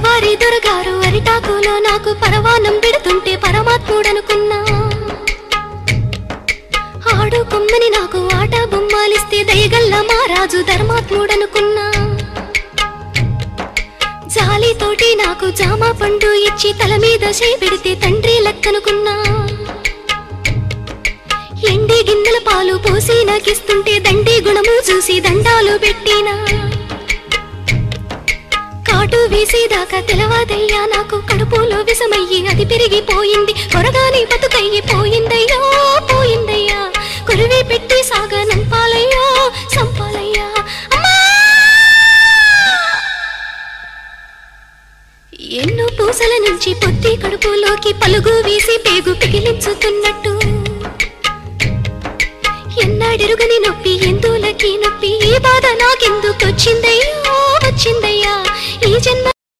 పరవారి దొరగారు అరిటాకులో నాకు పరవానం పెడుతుంటే పరమాత్ముడనుకున్నా. ఆడు కొమ్మని నాకు ఆట బొమ్మాలిస్తే దయగల్ల మా రాజు ధర్మాత్ముడనుకున్నా. జాలితోటి నాకు జామ పండు ఇచ్చి తల మీద చేయి పెడితే తండ్రి లెక్కనుకున్నా. ఎండి గిన్నెల పాలు పోసి నాకిస్తుంటే దండి గుణము చూసి దండాలు పెట్టినా. కాటు వేసేదాకా తెలవాదయ్యా నాకు కడుపులో విషమయ్యి అది పెరిగిపోయింది. కొరగాని బతుకయ్యి పోయిందయ్యో పోయిందయ్యా. కొరివి పెట్టి సాగా నంపాలయ్యో సంపాలయ్యా. ఎన్నో పూసల నుంచి పొత్తి కడుపులోకి పలుగు వేసి పేగు పిగిలించుతున్నట్టు. ఎన్నాడెరుగని నొప్పి ఎందులకి నొప్పి ఈ బాధ నాకెందుకొచ్చిందయ్యో వచ్చిందయ్యా. ఈ జన్మ